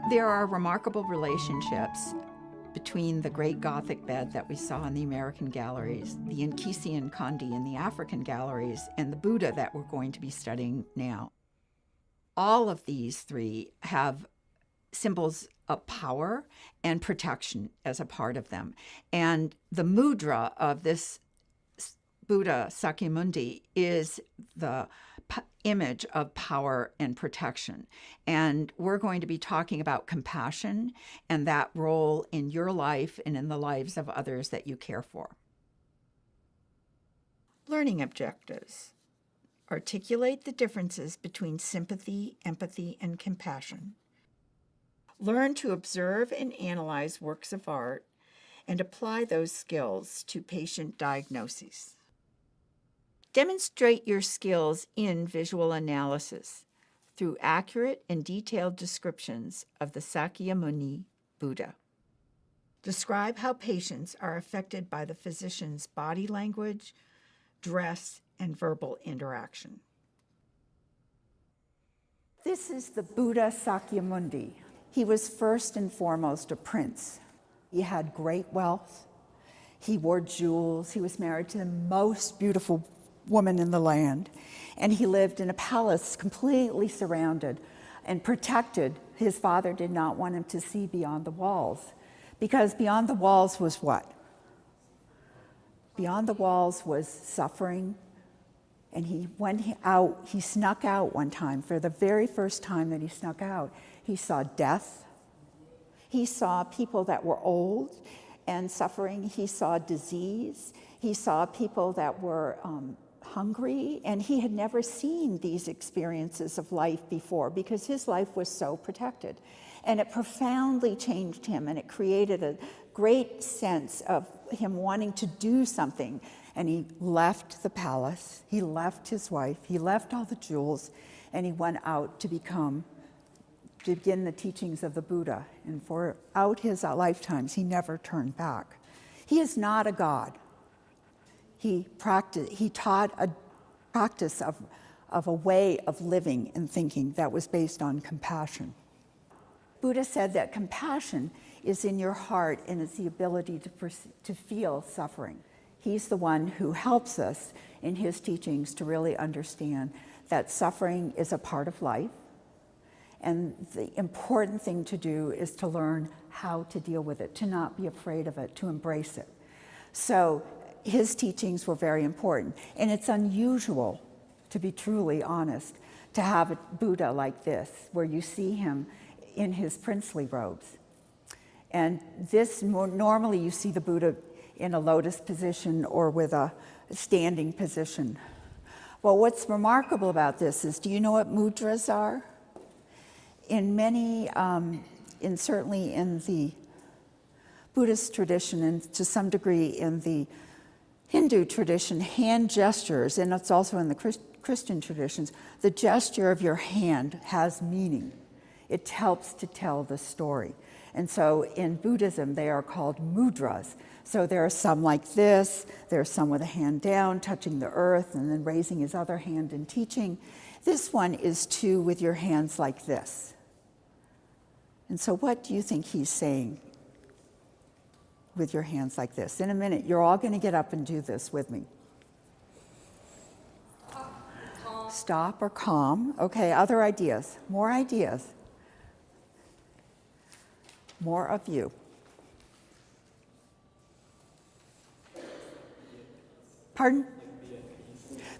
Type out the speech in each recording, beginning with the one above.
There are remarkable relationships between the great Gothic bed that we saw in the American galleries, the Nkisi Kandi in the African galleries, and the Buddha that we're going to be studying now. All of these three have symbols of power and protection as a part of them. And the mudra of this Buddha, Sakyamuni, is the image of power and protection. And we're going to be talking about compassion and that role in your life and in the lives of others that you care for. Learning objectives. Articulate the differences between sympathy, empathy, and compassion. Learn to observe and analyze works of art and apply those skills to patient diagnoses. Demonstrate your skills in visual analysis through accurate and detailed descriptions of the Sakyamuni Buddha. Describe how patients are affected by the physician's body language, dress, and verbal interaction. This is the Buddha Sakyamuni. He was first and foremost a prince. He had great wealth. He wore jewels. He was married to the most beautiful woman in the land. And he lived in a palace completely surrounded and protected. His father did not want him to see beyond the walls, because beyond the walls was what? Beyond the walls was suffering. And he snuck out one time. For the very first time that he snuck out, he saw death. He saw people that were old and suffering. He saw disease. He saw people that were hungry. And he had never seen these experiences of life before because his life was so protected. And it profoundly changed him, and it created a great sense of him wanting to do something. And he left the palace, he left his wife, he left all the jewels, and he went out to begin the teachings of the Buddha. And throughout his lifetimes, he never turned back. He is not a god. He taught a practice of a way of living and thinking that was based on compassion. Buddha said that compassion is in your heart and it's the ability to feel suffering. He's the one who helps us in his teachings to really understand that suffering is a part of life. And the important thing to do is to learn how to deal with it, to not be afraid of it, to embrace it. So his teachings were very important. And it's unusual, to be truly honest, to have a Buddha like this, where you see him in his princely robes. And normally you see the Buddha in a lotus position or with a standing position. Well, what's remarkable about this is, do you know what mudras are? In many, certainly in the Buddhist tradition, and to some degree in the Hindu tradition, hand gestures, and it's also in the Christian traditions, the gesture of your hand has meaning. It helps to tell the story. And so in Buddhism, they are called mudras. So there are some like this, there are some with a hand down, touching the earth, and then raising his other hand and teaching. This one is two with your hands like this. And so what do you think he's saying with your hands like this? In a minute, you're all going to get up and do this with me. Calm. Stop or calm. Okay, other ideas, more ideas. More of you. Pardon?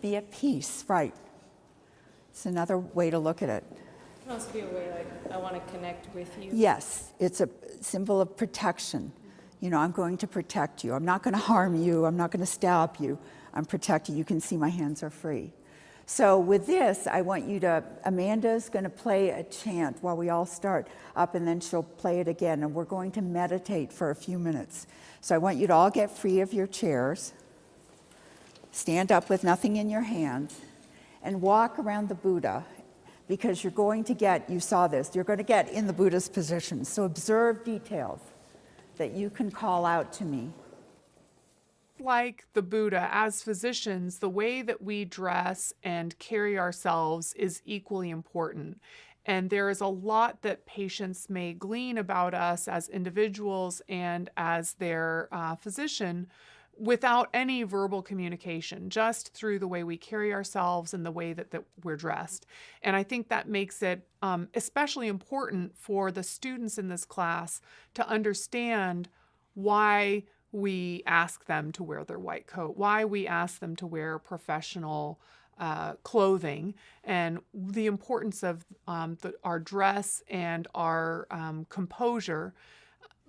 Be at peace, right. It's another way to look at it. It can also be a way like, I want to connect with you. Yes, it's a symbol of protection. You know, I'm going to protect you. I'm not going to harm you. I'm not going to stab you. I'm protecting you. You can see my hands are free. So with this, I want you to, Amanda's going to play a chant while we all start up, and then she'll play it again, and we're going to meditate for a few minutes. So I want you to all get free of your chairs, stand up with nothing in your hands, and walk around the Buddha, because you're going to get, you saw this, you're going to get in the Buddha's position. So observe details that you can call out to me. Like the Buddha, as physicians, the way that we dress and carry ourselves is equally important. And there is a lot that patients may glean about us as individuals and as their physician without any verbal communication, just through the way we carry ourselves and the way that we're dressed. And I think that makes it especially important for the students in this class to understand why we ask them to wear their white coat, why we ask them to wear professional clothing, and the importance of our dress and our composure,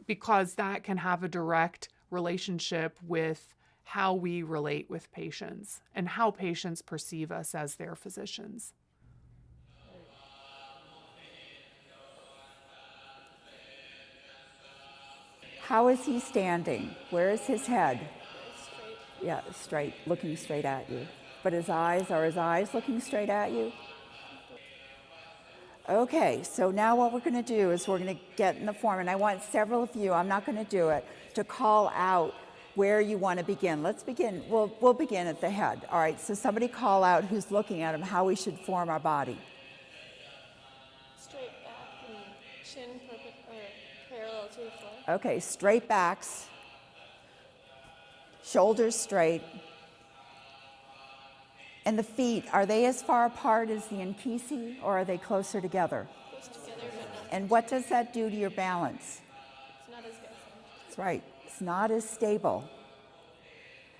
because that can have a direct relationship with how we relate with patients and how patients perceive us as their physicians. How is he standing? Where is his head? Straight. Yeah, straight, looking straight at you. But are his eyes looking straight at you? Okay, so now what we're going to do is we're going to get in the form, and I want several of you, I'm not going to do it, to call out where you want to begin. Let's begin, we'll begin at the head. All right, so somebody call out who's looking at him, how we should form our body. Straight back and chin parallel to the floor. Okay, straight backs, shoulders straight. And the feet, are they as far apart as the inkisi, or are they closer together? Close together, but not. And what does that do to your balance? It's not as good. That's right, it's not as stable.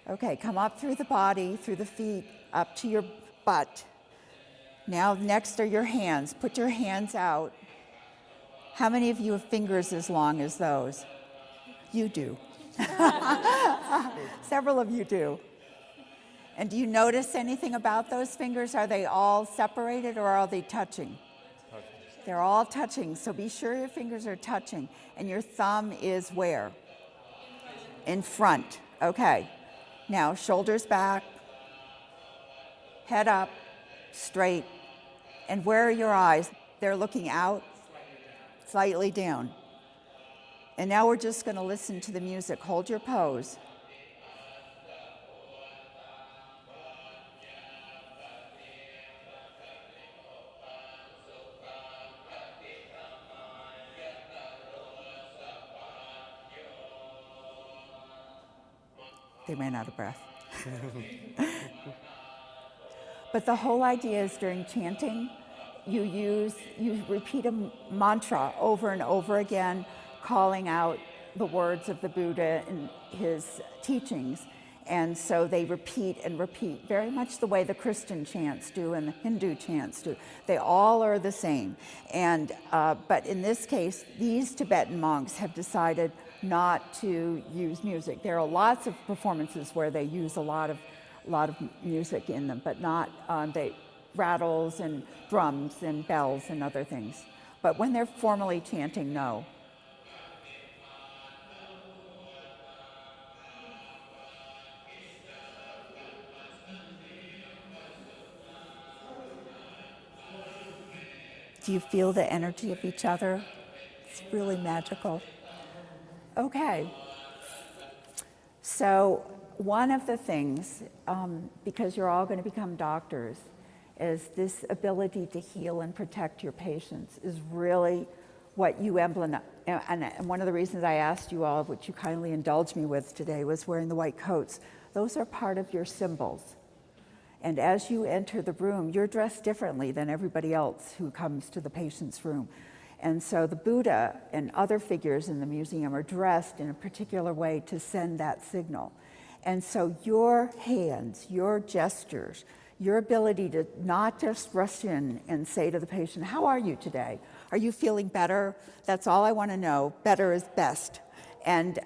Okay, come up through the body, through the feet, up to your butt. Now next are your hands. Put your hands out. How many of you have fingers as long as those? You do. Several of you do. And do you notice anything about those fingers? Are they all separated or are they touching? They're all touching, so be sure your fingers are touching. And your thumb is where? In front. Okay. Now, shoulders back, head up, straight. And where are your eyes? They're looking out, slightly down. And now we're just going to listen to the music. Hold your pose. They ran out of breath. But the whole idea is during chanting, you repeat a mantra over and over again, calling out the words of the Buddha and his teachings. And so they repeat and repeat, very much the way the Christian chants do and the Hindu chants do. They all are the same. And but in this case, these Tibetan monks have decided not to use music. There are lots of performances where they use a lot of music in them, but not they rattles and drums and bells and other things. But when they're formally chanting, no. Do you feel the energy of each other? It's really magical. Okay. So one of the things, because you're all going to become doctors, is this ability to heal and protect your patients is really what you emblem. And one of the reasons I asked you all, which you kindly indulged me with today, was wearing the white coats. Those are part of your symbols. And as you enter the room, you're dressed differently than everybody else who comes to the patient's room. And so the Buddha and other figures in the museum are dressed in a particular way to send that signal. And so your hands, your gestures, your ability to not just rush in and say to the patient, how are you today? Are you feeling better? That's all I want to know. Better is best. And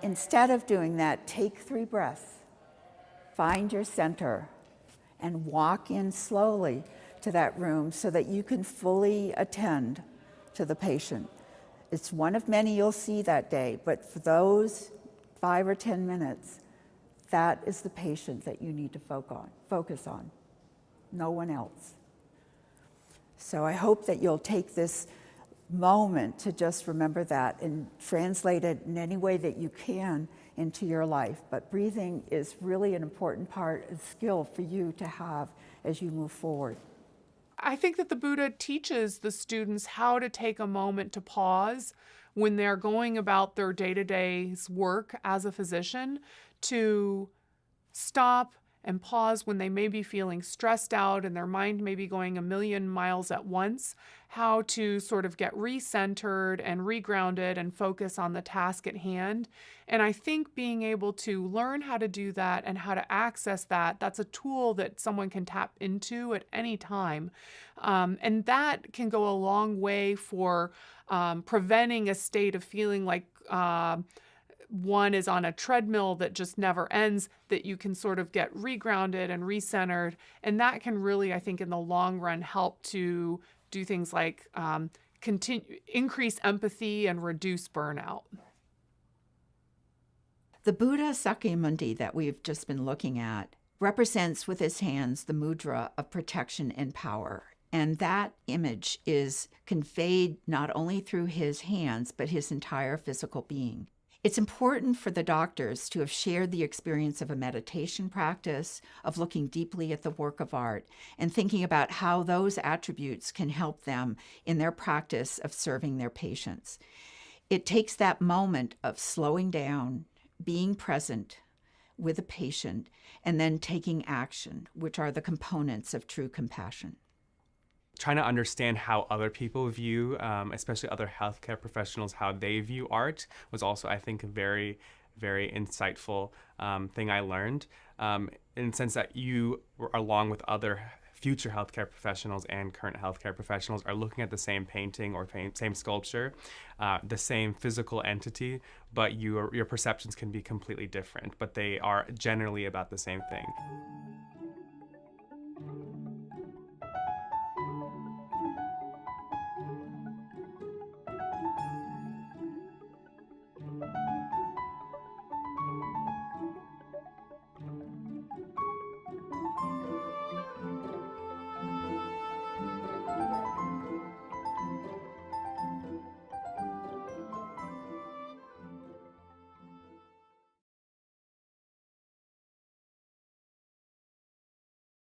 instead of doing that, take 3 breaths. Find your center and walk in slowly to that room so that you can fully attend to the patient. It's one of many you'll see that day, but for those 5 or 10 minutes, that is the patient that you need to focus on, no one else. So I hope that you'll take this moment to just remember that and translate it in any way that you can into your life. But breathing is really an important part, a skill for you to have as you move forward. I think that the Buddha teaches the students how to take a moment to pause when they're going about their day-to-day's work as a physician, to stop and pause when they may be feeling stressed out and their mind may be going a million miles at once, how to sort of get recentered and regrounded and focus on the task at hand. And I think being able to learn how to do that and how to access that, that's a tool that someone can tap into at any time. And that can go a long way for preventing a state of feeling like one is on a treadmill that just never ends, that you can sort of get regrounded and recentered. And that can really, I think, in the long run, help to do things like increase empathy and reduce burnout. The Buddha Sakyamuni that we've just been looking at represents with his hands the mudra of protection and power. And that image is conveyed not only through his hands, but his entire physical being. It's important for the doctors to have shared the experience of a meditation practice, of looking deeply at the work of art, and thinking about how those attributes can help them in their practice of serving their patients. It takes that moment of slowing down, being present with a patient, and then taking action, which are the components of true compassion. Trying to understand how other people view, especially other healthcare professionals, how they view art was also, I think, a very, very insightful thing I learned, in the sense that you, along with other future healthcare professionals and current healthcare professionals, are looking at the same painting or same sculpture, the same physical entity, but your perceptions can be completely different, but they are generally about the same thing.